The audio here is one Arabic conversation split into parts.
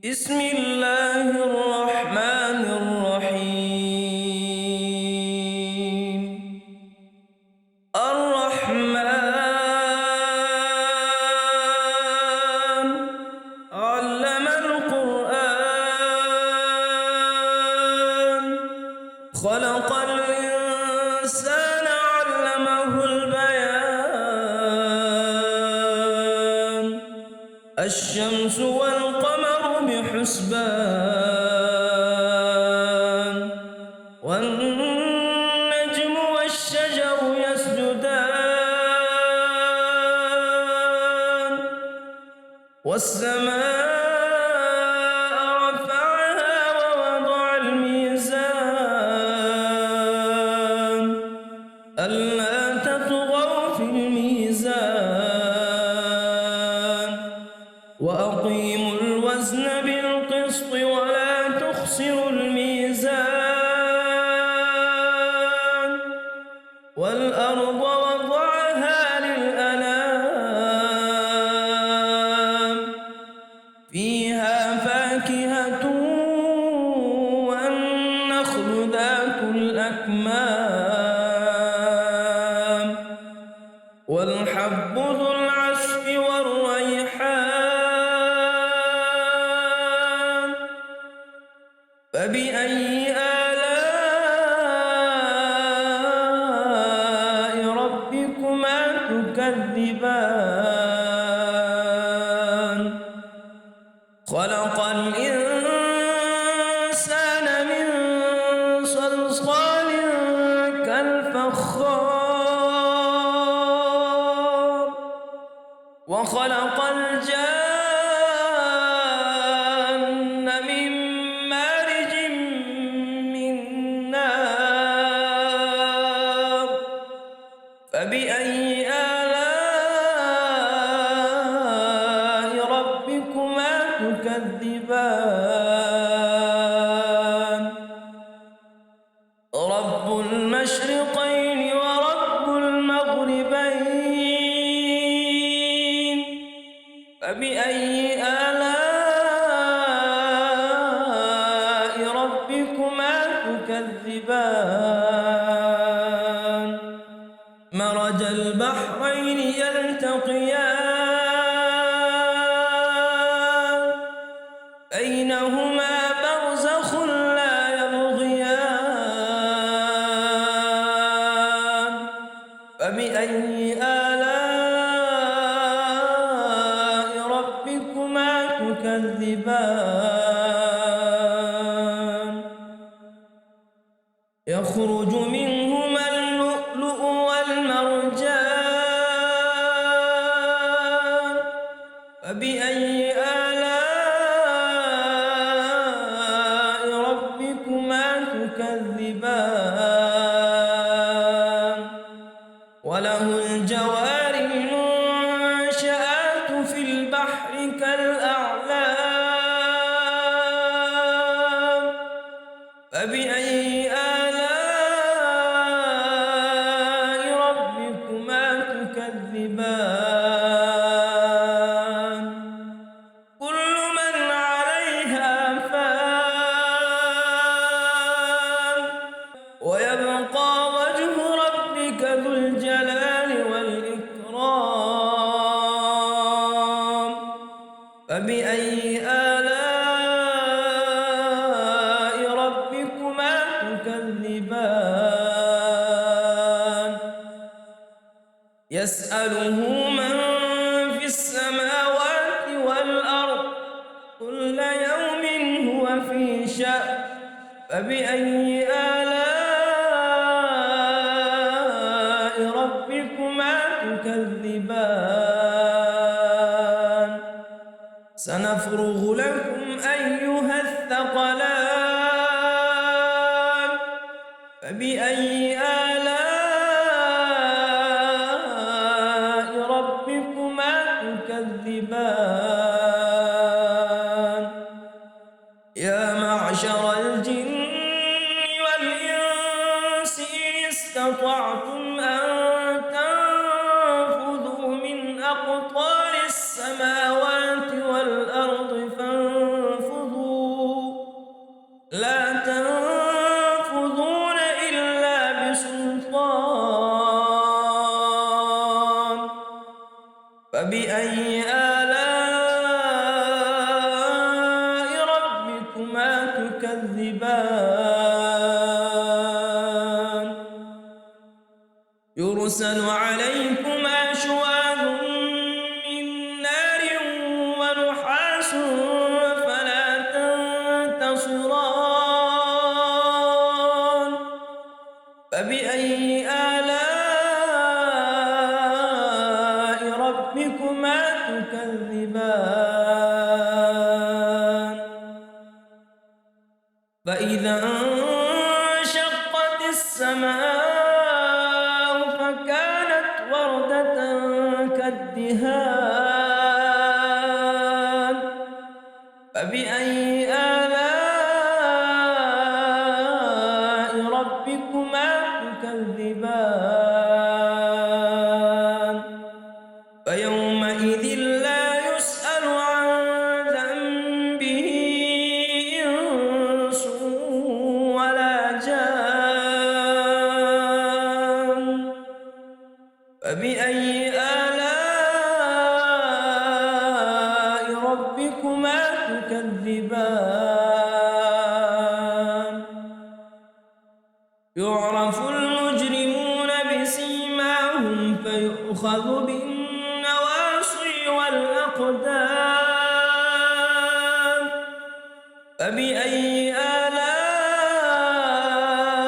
بسم الله الرحمن الرحيم. الرحمن علم القرآن، خلق الإنسان علمه البيان. الشمس والقمر بحسبان، والنجم والشجر يسجدان. والسماء رفعها ووضع الميزان، ألا تطغوا في الميزان، وأقيموا الوزن بالقسط ولا تخسروا الميزان. والأرض وضعها للأنام، فيها فاكهة والنخل ذات الأكمام، والحب ذو العصف والريحان. فبأي آلاء ربكما تكذبان؟ خلق الإنسان من صلصال كالفخار، وخلق الجان من مارج من نار. فبأي آلاء ربكما تكذبان؟ رب المشرقين ورب المغربين، فبأي آلاء ربكما تكذبان؟ مرج البحرين يلتقيان، بينهما برزخ لا يبغيان. فبأي آلاء ربكما تكذبان؟ يخرج منهما اللؤلؤ والمرجان، فبأي آلاء ربكما تكذبان؟ وله الجوار المنشآت في البحر كالأعلام، فبأي آلاء ربكما تكذبان؟ كل من عليها فان، ويبقى وجه ربك ذو الجلال والإكرام. فبأي آلاء ربكما تكذبان؟ يسأله من في السماوات والأرض، كل يوم هو في شأن. فبأي آلاء ربكما تكذبان؟ سنفرغ لكم أيها الثقلان. فبأي آلاء ربكما تكذبان؟ يا معشر الجن والإنس إن استطعتم أن تنفذوا من أقطار السماوات والأرض فانفذوا لا تنفذون إلا بسلطان فبأي آلاء ربكما تكذبان يرسل عليكما شواظ من نار ونحاس فلا تنتصران فبأي آلاء ربكما تكذبان فإذا انشقت السماء فكانت وردة كالدهان فبأي آلاء ربكما تكذبان فيومئذ لا يسأل عن ذنبه إنس ولا جان فبأي آلاء ربكما تكذبان يعرف المجرمون بسيماهم فيؤخذ بالنواصي والأقدام فبأي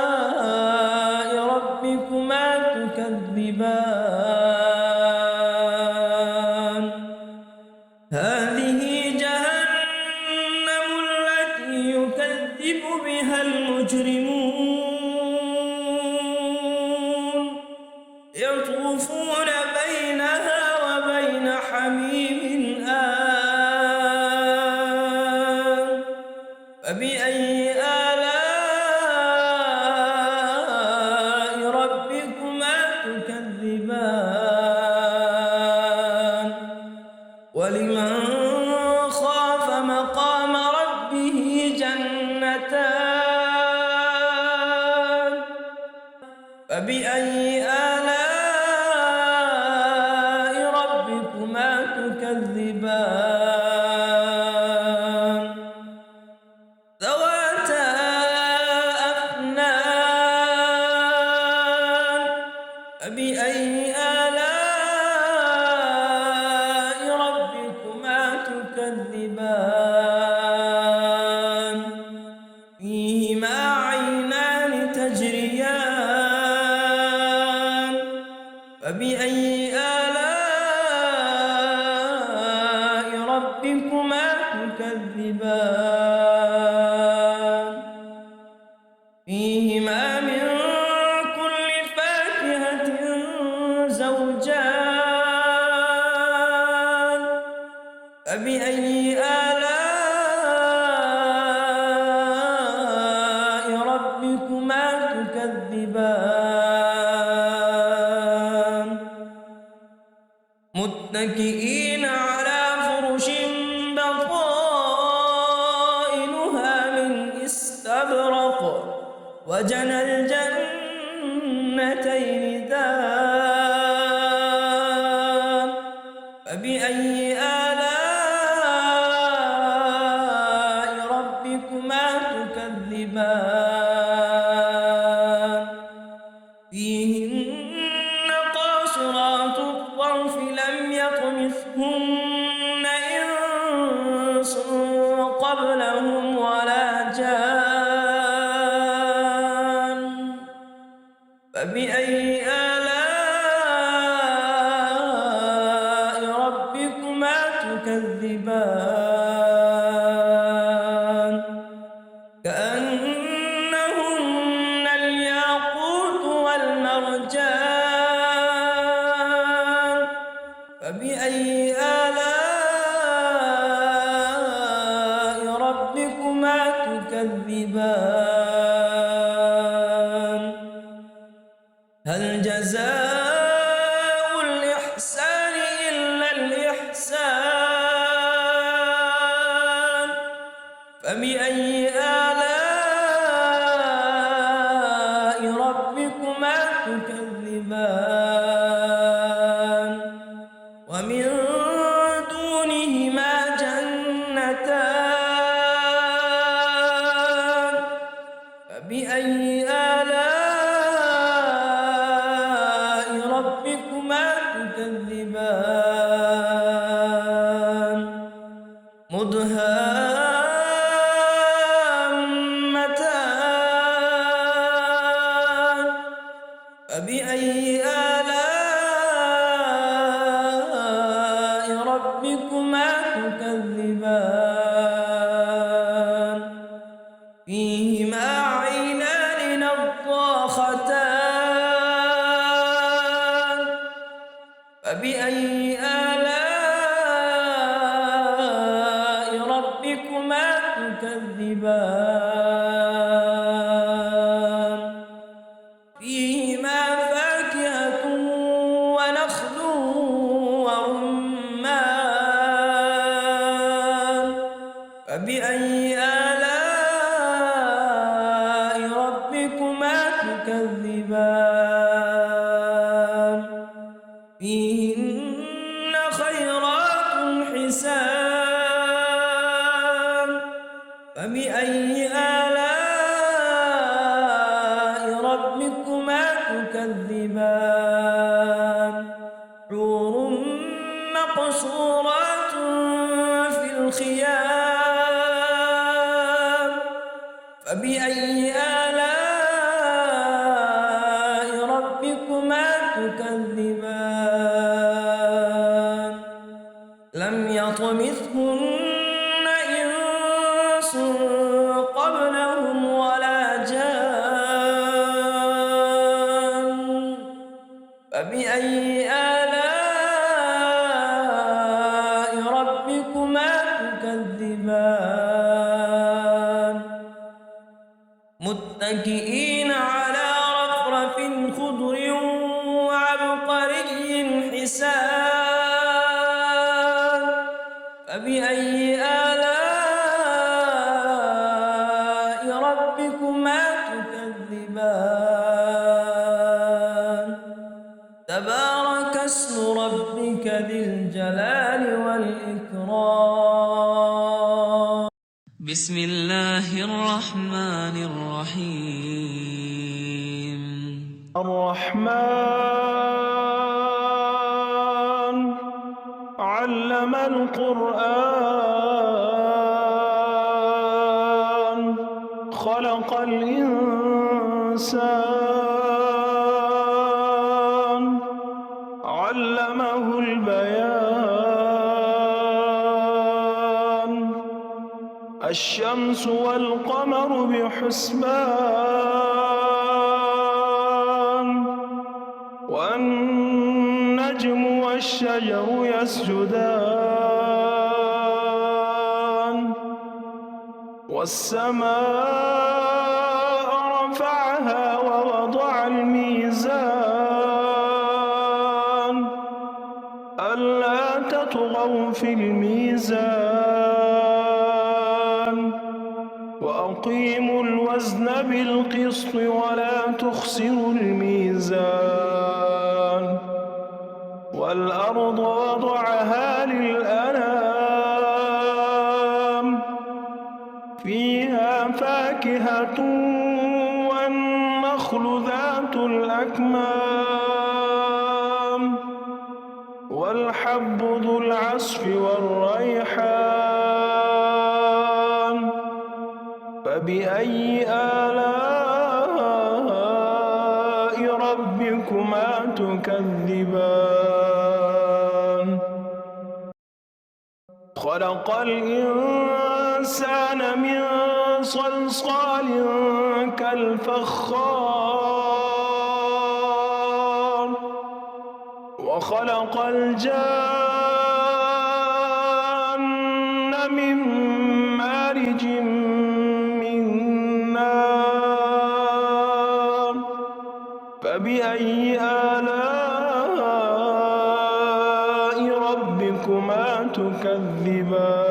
آلاء ربكما تكذبان هذه جهنم التي يكذب بها المجرمون يطوفون بينها وبين حميم آن فبأي آلاء ربكما تكذبان ولمن خاف مقام ربه جنتان فبأي آلاء ربكما تكذبان ذواتا أفنان فبأي آلاء ربكما تكذبان فيهما عينان تجريان فبأي آلاء ربكما تكذبان فيهما من كل فاكهة زوجان فبأي آلاء ربكما تكذبان متكئين على فرش بطائنها من استبرق وجنى الجنتين دان فبأي آلاء ربكما تكذبان فيهن قاصرات الطرف لم يطمثهن إنس قبلهم ولا جان فبأي آلاء ربكما تكذبان كأنهن الياقوت والمرجان فبأي آلاء ربكما تكذبان هل جزاء الإحسان إلا الإحسان فبأي آلاء تكذبان ومن دونهما جنتان فبأي آلاء ربكما تكذبان مدهامتان فبأي آلاء ربكما تكذبان فيهما عينان نضاختان فبأي آلاء ربكما تكذبان فيهما فاكهة ونخل ورمان فبأي آلاء ربكما تكذبان فيهن خيرات حسان فبأي آلاء ربكما تكذبان حور مقصورات في الخيام فبأي آلاء ربكما تكذبان لم يطمثهن إنس قبلهم ولا جان فبأي آلاء ربكما تكذبان متكئين على رفرف خضر وعبقري حسان فبأي آلاء ربكما تكذبان تبارك اسم ربك ذي الجلال والإكرام بسم الله الرحمن الرحيم الرحمن علم القرآن خلق الإنسان علمه البيان الشمس والقمر بحسبان والنجم والشجر يسجدان والسماء رفعها ووضع الميزان ألا تطغوا في الميزان وأقيموا الوزن بالقسط ولا تخسروا الميزان والأرض وضعها للأنام فيها فاكهة والنخل ذات الأكمام والحب ذو العصف والريحان فبأي آلاء ربكما تكذبان خلق الإنسان من صلصال كالفخار وخلق الجان من مارج من نار فبأي آلاء ربكما تكذبان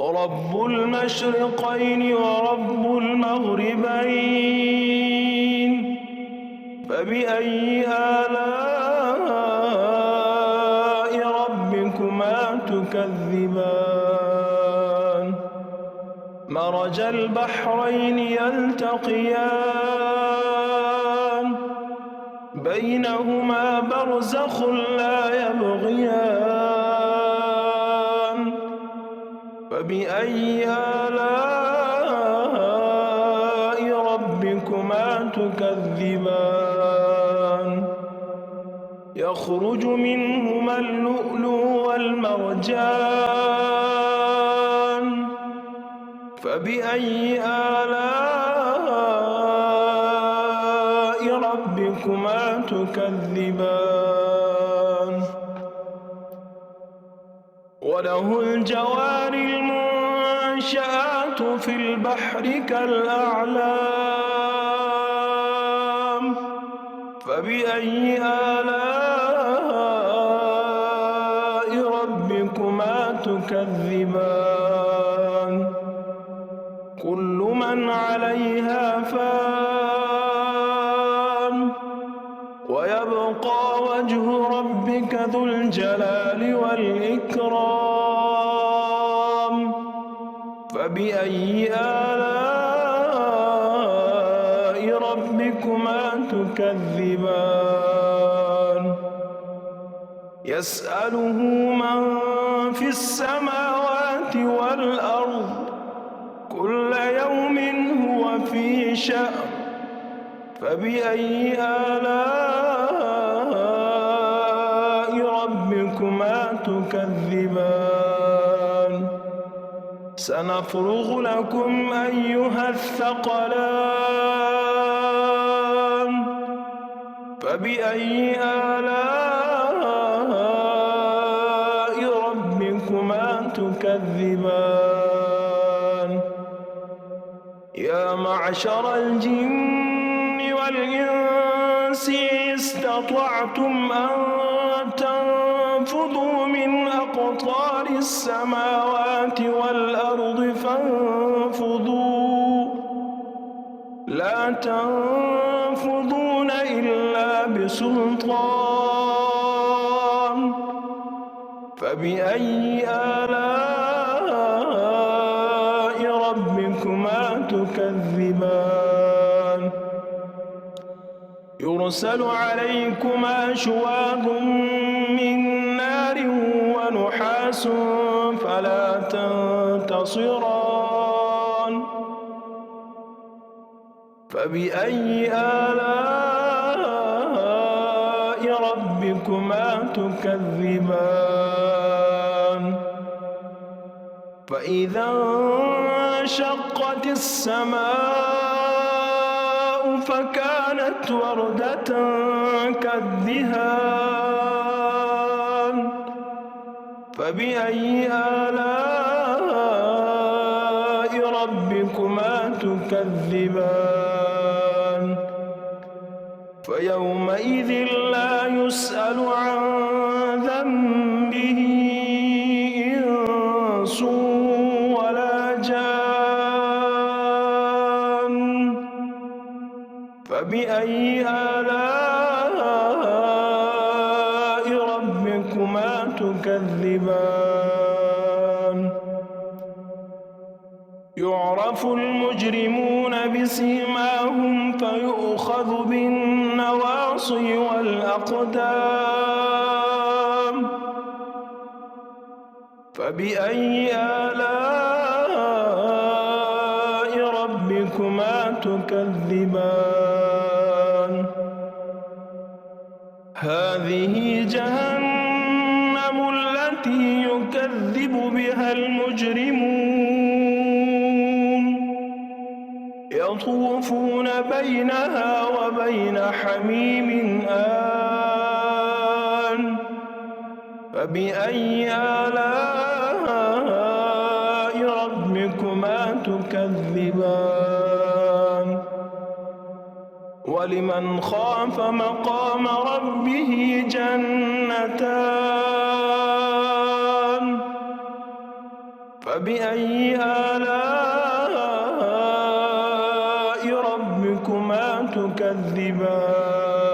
رب المشرقين ورب المغربين فبأي آلاء ربكما تكذبان مرج البحرين يلتقيان بينهما برزخ لا يبغيان فبأي آلاء ربكما تكذبان يخرج منهما اللؤلؤ والمرجان فبأي آلاء ربكما تكذبان وله الجوار المنشآت في البحر كالأعلام فبأي آلاء ربكما تكذبان كل من عليها فان ويبقى وجه ربك ذو الجلال والإكرام فبأي آلاء ربكما تكذبان يسأله من في السماوات والأرض كل يوم هو في شأن فبأي آلاء ربكما تكذبان سنفرغ لكم أيها الثقلان فبأي آلاء ربكما تكذبان يا معشر الجن والإنس استطعتم أن تنفذوا من أقطار السماوات والأرض فانفذوا لا تنفذون إلا بسلطان فبأي آلاء ربكما تكذبان يرسل عليكما شواظ من نار ونحاس فلا تنتصران فبأي آلاء ربكما تكذبان فإذا انشقت السماء فكانت وردة كالدهان فبأي آلاء ربكما تكذبان فيومئذ لا يسأل عن ذنبه إنس ولا جان فبأي آلاء ربكما تكذبان يعرف المجرمون بسيماهم فيؤخذ بالنواصي والأقدام فبأي آلاء ربكما تكذبان هذه جهنم التي يكذب بها المجرمون يطوفون بينها وبين حميم آن فبأي آلاء ربكما تكذبان ولمن خاف مقام ربه جنتان فبأي آلاء ربكما تكذبان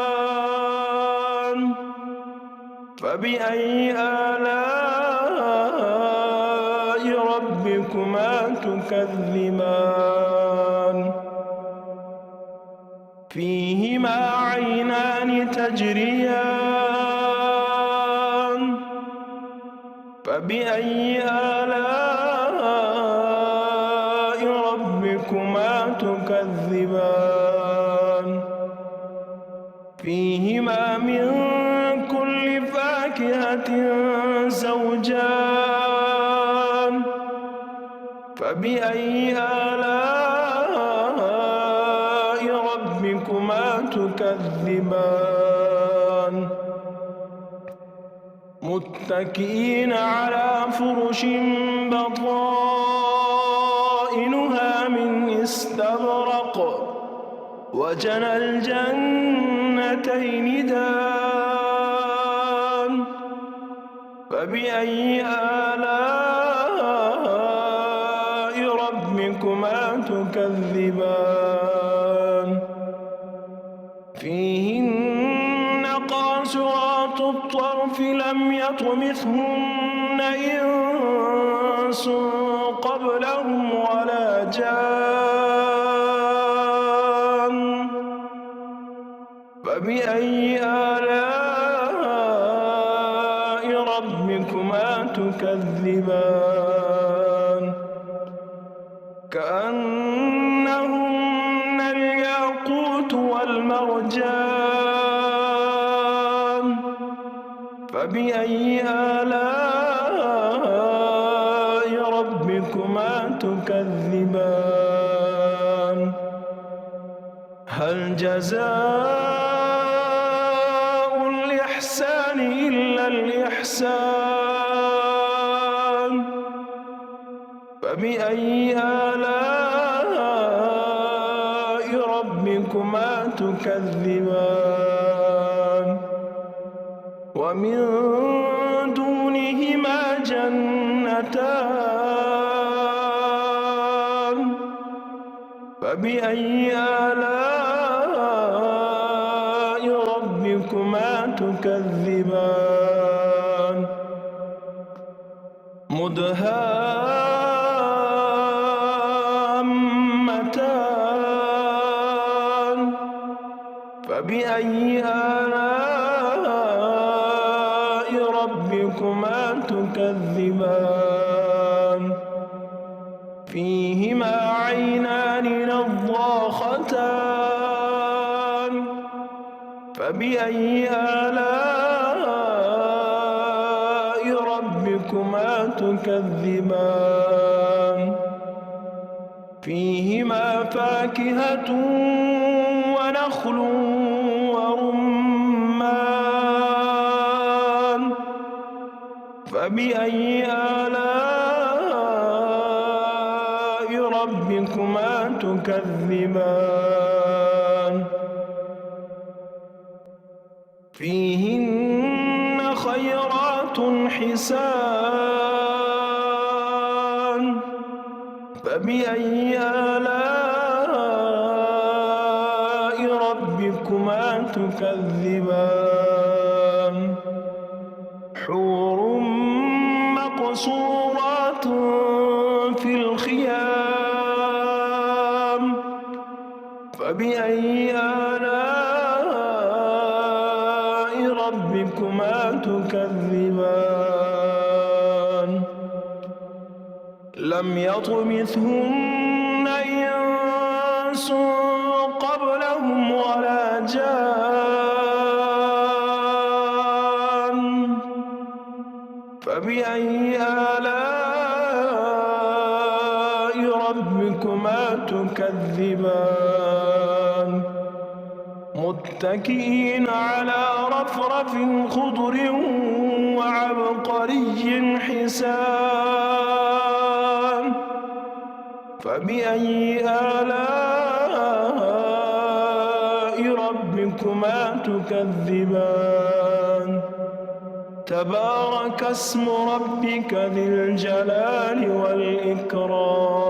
أفنان فبأي آلاء ربكما تكذبان فيهما عينان تجريان فبأي آلاء ربكما تكذبان فيهما من كل فاكهة زوجان فبأي آلاء ربكما تكذبان متكئين على فرش بطائنها من استبرق وجنى الجنتين دان فبأي آلاء ربكما تكذبان فيهن قاصرات الطرف لم يطمثهن إنس قبلهم ولا جان فبأي آلاء ربكما تكذبان كأنهن الياقوت والمرجان فبأي آلاء ربكما تكذبان هل جزاء الإحسان إلا الإحسان فبأي آلاء ربكما تكذبان ومن دونهما جنتان فبأي آلاء ربكما تكذبان مدهامتان فبأي آلاء ربكما تكذبان فيهما عينان نضاختان فبأي آلاء ربكما تكذبان فيهما فاكهة ونخل ورمان فبأي آلاء ربكما تكذبان فيهن خيرات حسان فبأي آلاء ربكما تكذبان حور مقصورات في الخيام فبأي آلاء ربكما تكذبان لم يطمثهن إنس قبلهم ولا جان فبأي آلاء ربكما تكذبان متكئين على رفرف خضر وعبقري حسان فبأي آلاء ربكما تكذبان تبارك اسم ربك ذي الجلال والإكرام